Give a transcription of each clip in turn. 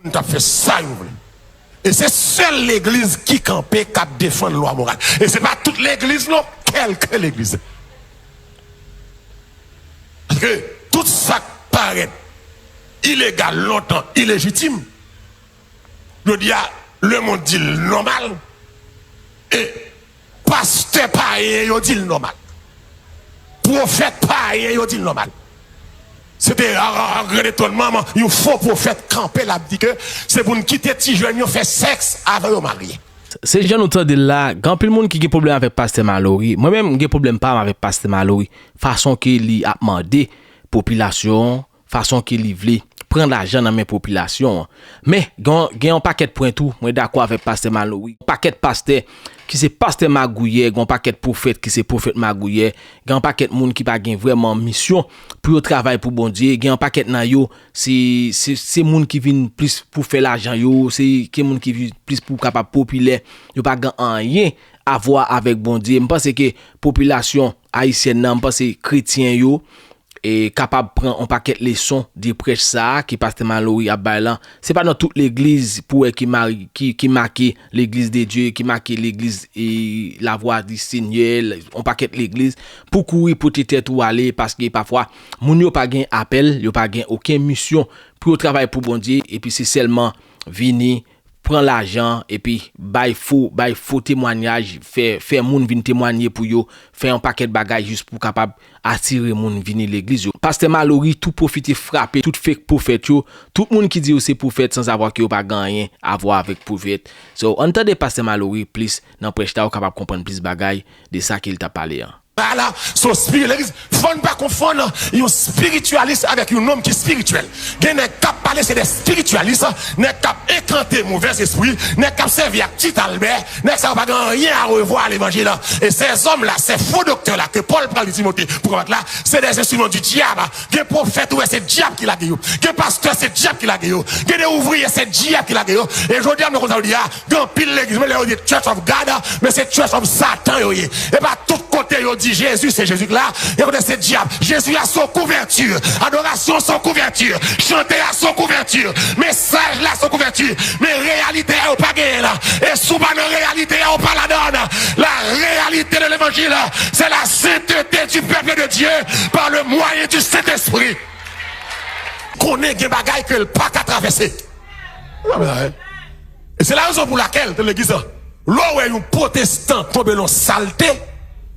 On a fait ça, et c'est seule l'église qui campait, qui défend la loi morale. Et c'est pas toute l'église, non, quelques l'église. Parce que tout ça paraît illégal, longtemps, illégitime. Je dis, le monde dit le normal. Et pasteur pareil, il dit le normal. Prophète pareil, il dit le normal. C'était un grand étonnement, il faut prophète camper là, dit que c'est pour nous quitter petit jeune, ils fait sexe avant de marier. C'est gens autant de là, grand pile monde qui a problème avec pasteur Mallory. Moi-même, j'ai problème pas avec pasteur Mallory. Façon qu'il a demandé population, façon qu'il voulait prendre l'argent dans mes populations. Mais il y a un paquet de points tout, moi d'accord avec pasteur Mallory. Un paquet de pasteur qui c'est pasteur Magouillet, un paquet de prophète qui c'est prophète Magouillet, un paquet de monde qui pas gain vraiment mission pour travailler pour bon Dieu, un paquet nan yo c'est monde qui vient plus pour faire l'argent yo, c'est qui monde qui vient plus pour capable populaire, yo pas gain rien à voir avec bon Dieu. Je pense que population haïtienne, je pense que chrétien yo et capable prendre un paquet de leçons des prêches ça qui pasteur Mallory a balan. C'est pas dans toute l'église pour qui marque l'église de Dieu, qui marque l'église et la voix du Seigneur, on paquet l'église pour courir pour tête ou aller parce que parfois moun yo pas gain appel, yo pas gain aucune mission pour travailler pour bon Dieu et puis c'est seulement venir prend l'argent et puis bail faux témoignage faire moun vinn témoigner pour yo faire un paquet de bagages juste pour capable attirer moun venir l'église yo. Pasteur Mallory tout profiter frapper tout fake prophète yo, tout moun qui dit c'est prophète sans savoir que yo pas rien à voir avec prophète. So entendez pasteur Mallory please dans prêche ta capable comprendre plus bagages de ça qu'il t'a parlé. Voilà, son spiritualiste, faut ne pas confondre un spiritualiste avec un homme qui est spirituel. Gen n'est cap parler c'est des spiritualistes, n'est cap écanter mauvais esprit, n'est cap servir à petit Albert, n'est ça pas rien à revoir l'évangile. Et ces hommes là, ces faux docteurs là que Paul prend de Timothée pour mettre là, c'est des instruments du diable. Gen prophète ouais, c'est diable qui l'a gagné. Gen pasteur c'est diable qui l'a gagné. Gen des ouvriers c'est diable qui l'a gagné. Et aujourd'hui on nous dit gen pile l'église mais là dit Church of God, mais c'est Church of Satan yo. Et pas tout côté yo dit Jésus, c'est Jésus là. Et c'est diable. Jésus a son couverture. Adoration son couverture. Chanter à son couverture. Message là son couverture. Mais réalité est pas gagné là. Et souvent la réalité est pas la donne. La réalité de l'évangile, c'est la sainteté du peuple de Dieu par le moyen du Saint-Esprit. Qu'on ait des bagailles que le pas qu'à traverser. Et c'est la raison pour laquelle de l'église, là où un protestant tombe dans saleté,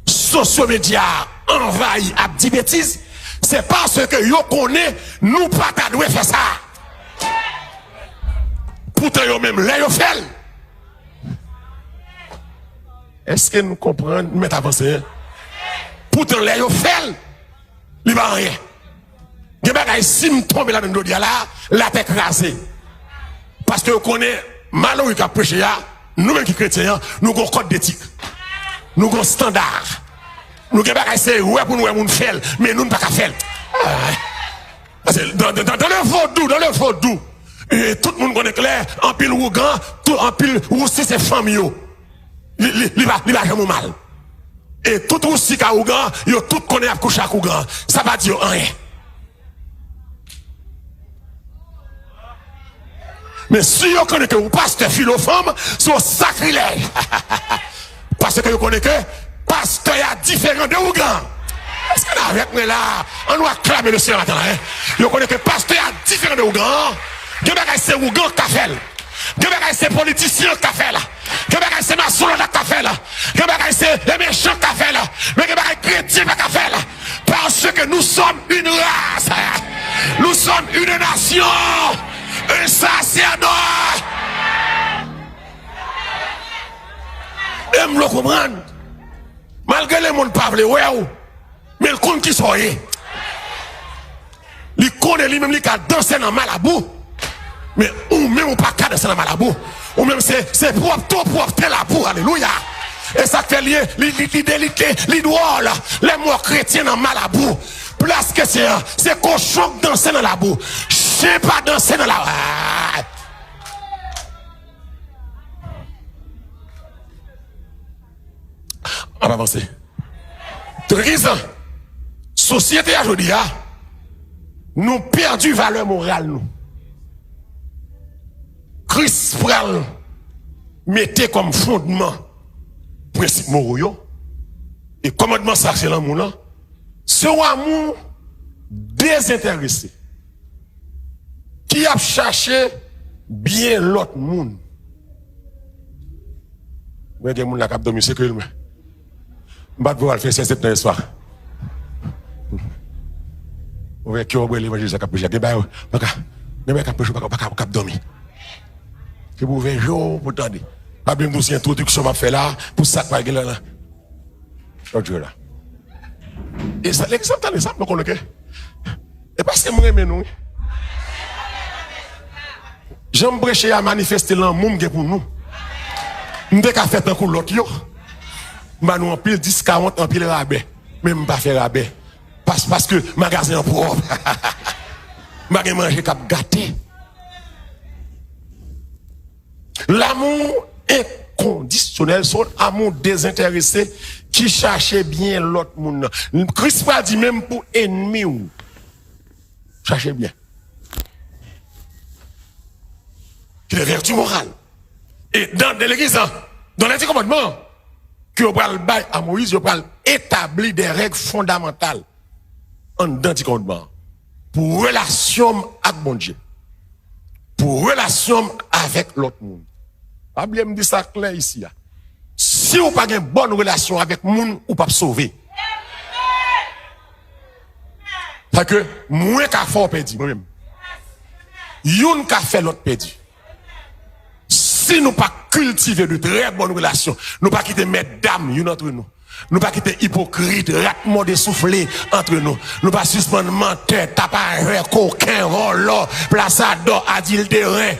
sociaux médias envahis à 10 bêtises, c'est parce que yo connaît nous pas ta doué faire ça. Pourtant yo même là yo fait. Est-ce que nous comprenons mettre avancer? Pourtant là yo fait. Il va rien. Gen bagay si me tombe là dans le dia là, la tête rasée. Parce que yo connaît Mallory qui a prêché là, nous mêmes qui chrétiens, nous avons un code d'éthique. Nous avons un standard. Nous avons pas c'est ouais pour nous moun faire mais nous pas faire. Dans le vaudou, et tout le monde connaît clair, en pile ougan, tout en pile roussi c'est famille yo. Il va jamais mal. Et tout roussi ka ougan, yo tout connaît à coucher à ougan. Ça va dire rien. Mais si vous connaissez que vous pasteur philofemme, c'est un sacrilège. Parce que vous connaissez que pasteur est différent de Ougan. Est-ce que là, avec moi là, on doit clamer le Seigneur maintenant. Vous connaissez que pasteur est différent de Ougan. Que c'est Ougan qui a fait. Que c'est politicien qui a fait là. Que c'est maçon qui a fait là. Que c'est les méchants qui a fait là. Mais que chrétien qui a fait là. Parce que nous sommes une race. Nous sommes une nation. Un sacerdoce. Et me le comprendre. Malgré les monde pas ouais mais le compte qui soyez. Il connaît lui-même lui qui a dansé dans Malabou. Mais ou même ou pas qu'à danser dans Malabou. Ou même c'est propre tout propre la boue. Alléluia. Et ça fait lier l'idole les morts chrétiens dans Malabou. Place que c'est cochon danser dans la boue. Je sais pas danser dans la on va avancer. Triste. Société aujourd'hui, nous perdu valeur morale nous. Christ pral mettez comme fondement principe moraux et commandement ça c'est l'amour là. Ce amour désintéressé qui a cherché bien l'autre monde. Moi des monde la cap dormir c'est que moi. M'pas pouvoir faire cette dans soir. On va qui ouvrir l'évangile ça cap prêcher des bail pas cap prêcher pas cap dormir. C'est pour 20 jours pour tendre. Pas bien dossier introduction m'a fait là pour ça pas là. Dieu là. Et ça l'exemple dans l'exemple qu'on le et parce que moi aime nous. J'aime prêcher à manifester l'amour pour nous. M'dé ka fait un coup l'autre yo. M'a nous en pile 10 40 en pile rabais. Même pas faire rabais. Parce que magasin propre. M'a manger cap gâté. L'amour inconditionnel, son amour désintéressé qui cherchait bien l'autre monde. Christ a dit même pour ennemi ou cherchez bien. C'est les vertus morales. Et dans l'église, dans l'Ancien commandement, que vous parlez à Moïse, vous parlez établir des règles fondamentales en l'Ancien commandement pour relation avec mon Dieu, pour relation avec l'autre monde. Pas bien me dire ça clair ici. Si vous n'avez pas une bonne relation avec le monde, vous ne pouvez pas sauver. Parce que moi qui fait perdu, moi-même. Youn qui fait l'autre perdu. Si nous ne pas cultiver de très bonnes relations, nous ne pas quitter mesdames entre nous. Nous ne pas quitter hypocrite, ratement dessoufflé entre nous. Nous ne pas suspendre menteur, tapage, coquin, rollo, plaçador, adultérin.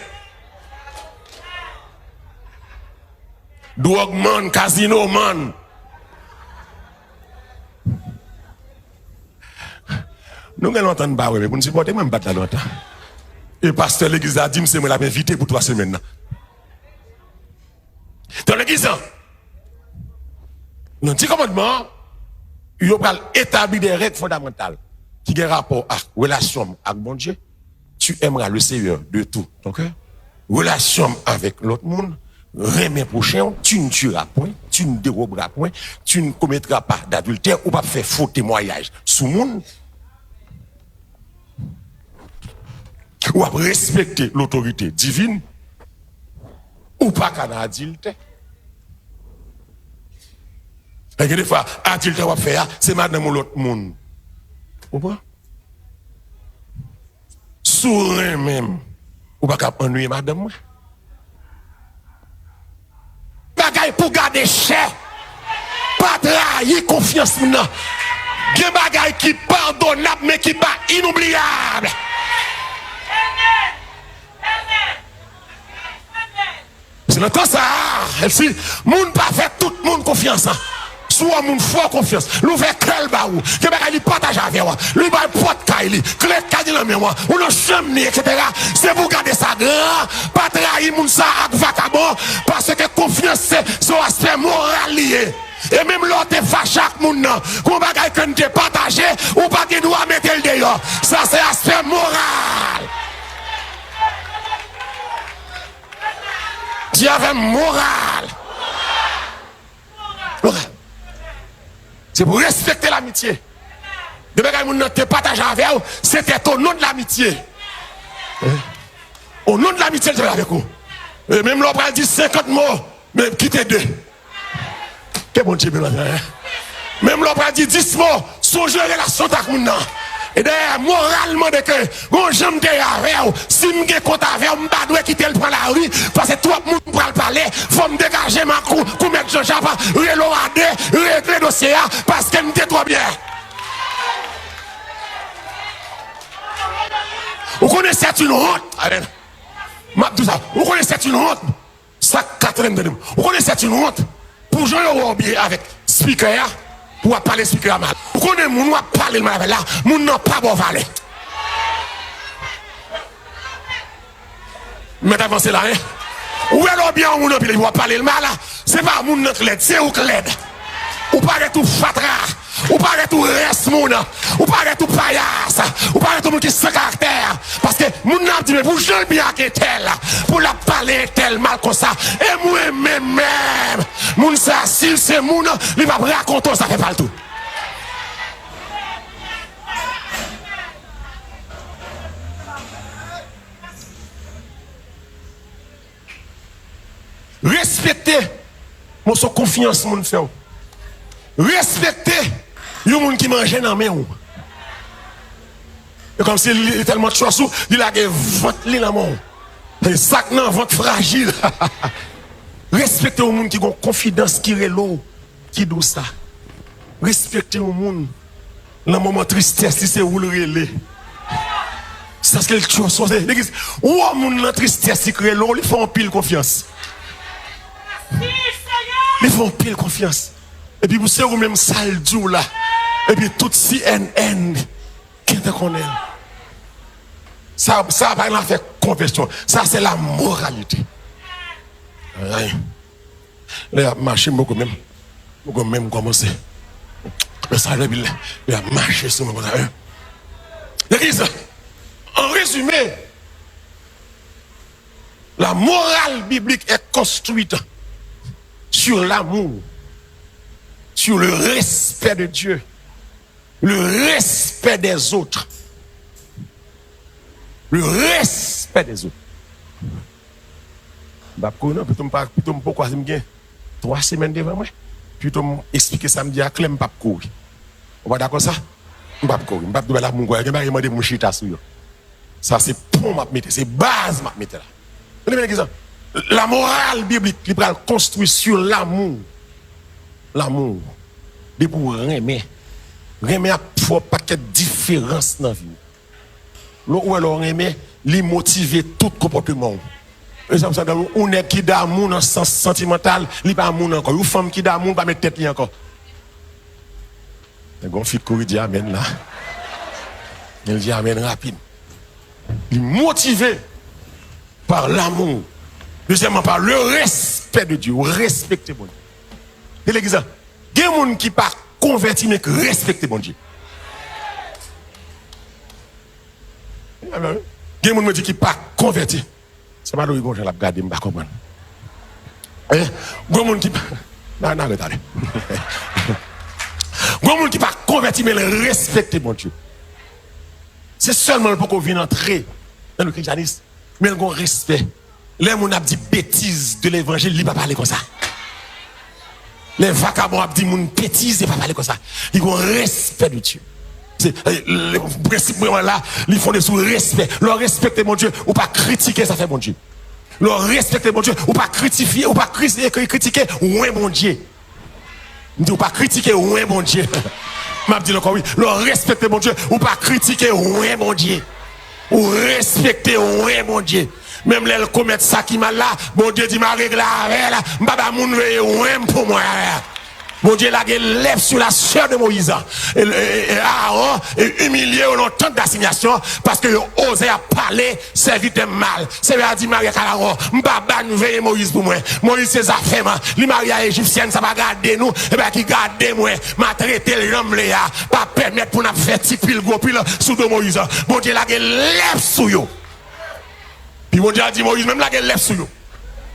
Drogue man, casino man. Nous allons entendre parler, mais pour nous supporter, même pas longtemps. Et pasteur l'église a dit, c'est moi l'avais invité pour 3 semaines. Dans l'église, dans le commandement, il faut établir des règles fondamentales qui ont rapport à relation avec mon Dieu. Tu aimeras le Seigneur de tout ton cœur. Relation avec l'autre monde. Remets prochain, tu ne tueras point, tu ne déroberas point, tu ne commettras pas d'adultère ou pas faire faux témoignage sous monde. Ou à respecter l'autorité divine ou pas qu'un adultère. Et que des fois, adultère va faire, c'est madame ou l'autre monde. Ou pas? Sourire même, ou pas qu'à ennuyer madame. Bagay pour garder cher. Pas trahir confiance maintenant. Gen bagay qui pardonnable mais qui pas inoubliable. C'est le temps ça. Elle dit, moun pas fait tout le monde confiance. Soit moun fort confiance. L'ouvert cœur ba ou. Que bagay li partage avec moi. Lui ba porte kay li. Clé kay dans mémoire. Ou non chambre etc. C'est pour garder ça grand. Pas trahir moun ça ak vagabond parce que confiance c'est son aspect moral lié. Et même l'autre fâche avec moun nan. Kon bagay que n'te partagé ou pas de droit mettre le dehors. Ça c'est aspect moral. Dieu avait moral. C'est pour respecter l'amitié. De bagay moun nan te partage avec vous, c'était au nom de l'amitié. Au nom de l'amitié, je vais avec vous. Et même l'on prend 50 mots, mais quittez 2. Quel bon Dieu, même l'on prend 10 mots, songez relation avec moun nan. Et d'ailleurs, moralement, de que, bon, j'aime te avec si m'ge compte avec vous, m'pas doit quitter le prendre la rue, parce que tout le monde pour le parler, faut me dégager ma cou, pour mettre Jean-Jacques, reloader, régler le dossier, parce que m'te trop bien. Vous connaissez une honte, vous connaissez une honte, ça 80 de vous connaissez une honte, pour Jean bien avec speaker, pour parler speaker mal. Vous connaissez mon ou parler mal là, mon n'a pas bon valer. Mais avancez là, hein? Où est bien mon n'a parler mal là? C'est pas mon notre l'aide, c'est ou l'aide. Ou pas de tout fatra. Ou paraît tout reste moun, ou paraît tout paillasse, ou paraît tout moun qui sans caractère. Parce que moun n'a dit mais pour Jean bien que tel, pour la parler tel mal comme ça. Et moi-même, moun ça, si c'est moun, il va raconter ça fait pas le tout. Respectez, mon son confiance, mon fait. Respectez, yon moun qui mange dans main. Et comme si il est tellement de choses, il a des ventes dans main. Et sac nan vente fragile. Respectez yon moun qui a confiance, qui est l'eau, qui doit ça. Respectez yon moun, dans le moment de tristesse, si c'est où le relais. Ça c'est quelque chose. Ou yon moun dans tristesse, qui est l'eau, il faut en pile confiance. Ils font pile confiance. Et puis vous savez vous même Saldou là. Et puis tout CNN qui te connaît. Ça va pas faire conversion. Ça c'est la moralité. Là marcher beaucoup même commencer. Mais ça il a marché sur moi. L'église. En résumé, la morale biblique est construite sur l'amour, sur le respect de Dieu, le respect des autres. Le respect des autres. Je ne sais pas pourquoi je me 3 semaines devant moi. Puis tu m'expliques samedi à Clem pas courir. On va d'accord ça? Je ne vais pas courir. Je ne vais pas courir. Je ne vais pas chita sur eux. Ça c'est pour ma mettre, c'est base ma mettre là. Vous avez exemple. La morale biblique, il va construire sur l'amour. L'amour. Mais pour remettre a pour paquet de différences dans la vie. L'eau alors remet, il motive tout comportement. Par exemple, on est qui d'amour dans le sens sentimental, il pas amour encore. Une femme qui d'amour, pas mettre tête li encore. Il y a une fille qui dit amen là. Il dit amen rapide. Il est motivé par l'amour. Deuxièmement, par le respect de Dieu. Respectez bon Dieu. Et l'église, il y a des gens qui ne sont pas convertis, mais qui respectent bon Dieu. Il y a des gens qui ne sont pas convertis. C'est pas le que je vais regarder, je ne vais pas comprendre. Il y a des gens qui... Non, attendez. Il y a des gens qui ne sont pas convertis, mais ils respectent bon Dieu. C'est seulement pour qu'on vienne entrer dans le christianisme, mais ils ont respect. Les gens qui dit bêtises de l'évangile, ils ne peuvent pas parler comme ça. Les vagabonds qui disent bêtises, ils ne peuvent pas parler comme ça. Ils ont respect de Dieu. Le principe là, ils font des sous-respect. Leur respecter mon Dieu, ou pas critiquer, ça fait mon Dieu. Leur respecter mon Dieu, ou pas critiquer, ou pas critiquer, ou un bon Dieu. Ou pas critiquer, ou un bon Dieu. M'a dit encore oui. Leur respecter mon Dieu, ou pas critiquer, ou un bon Dieu. Ou respecter, ou un bon Dieu. Même les commettre ça qui m'a là, bon Dieu dit ma règle là, m'baba moun veye ouem pour moi. Mon Dieu l'a lève sur la sœur de Moïse. Et Aaron est humilié au longtemps d'assignation parce que osé à parler, servir de mal. C'est à dire Marie Aaron, m'baba nous veye Moïse pour moi. Moïse ses affaires, les Maria égyptienne ça va garder nous, et ben qui garder moi, m'a traité l'homme là, pas permettre pour nous faire petit pile gros pile sous de Moïse. Mon Dieu l'a lève sur yo. Puis mon Dieu a dit Moïse, même là, il lève sur eux.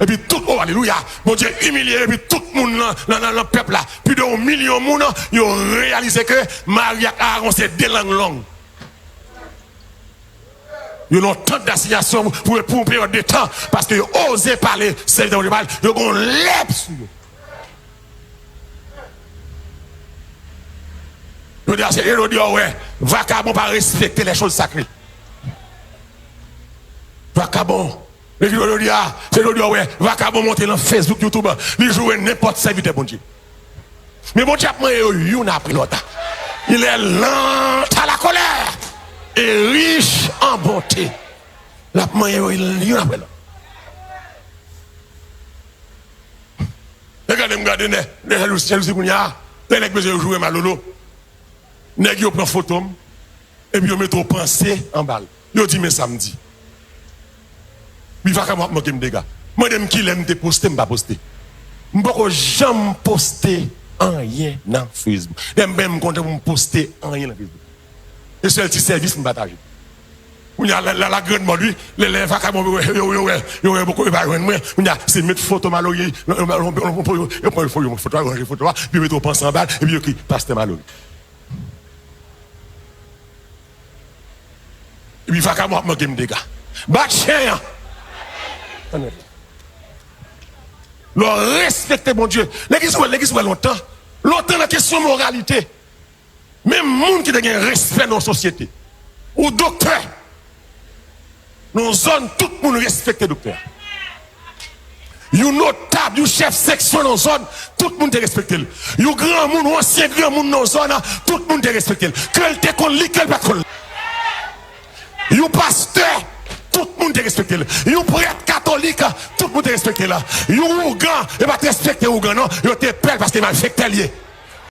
Et puis tout, oh alléluia, mon Dieu humilié, et puis tout le monde dans le peuple là, plus de 1 million de monde, ils ont réalisé que Marie et Aaron c'est 2 langues longues. Ils ont tant d'assignation pour une période de temps, parce qu'ils ont osé parler, c'est dans le mal, ils ont lève sur eux. Je veux dire, c'est ouais, vagabond pas respecter les choses sacrées. Vagabond. C'est le ouais, vagabond monter dans Facebook, YouTube, il joue n'importe serviteur bon Dieu. Mais bon Dieu a pris l'autre. Il est lent à la colère et riche en bonté. La il a pris l'autre. Regardez, les jalousies qu'on y a, les nègres besoin jouer malolo. Nègres prend photo et puis ils mettent au pensée en balle. Ils dit mais samedi. Il va comment me dégâts. Moi, je qui l'aime te poster, je ne vais pas poster. Je ne vais jamais poster rien dans Facebook. Même quand vous postez rien dans Facebook. Et c'est le petit service que partage. On y a la grande mode, lui, les vacabons, il y a beaucoup de barres, on y a c'est mettre photo Mallory, on prend une photo, puis mettre au pense en bas, et puis écrit Pasteur Mallory. Et puis vacabon a manqué des gars. Bat chien. Le respecter mon Dieu. L'église longtemps. Longtemps la question de moralité. Même monde qui a un respect dans la société. Ou docteur. Dans la zone, tout le monde respecte le docteur. You notable, you chef section dans la zone, tout le monde te respecte. You grand monde, ou ancien grand monde dans la zone, tout le monde te respecte. Quel te con li, quel pas con. You pasteur, tout le monde te respecte. You prêtre catholique, tout le monde te respecte là. You ougan, et pas te respecter ougan non, you te pelle parce que m'a fait lié.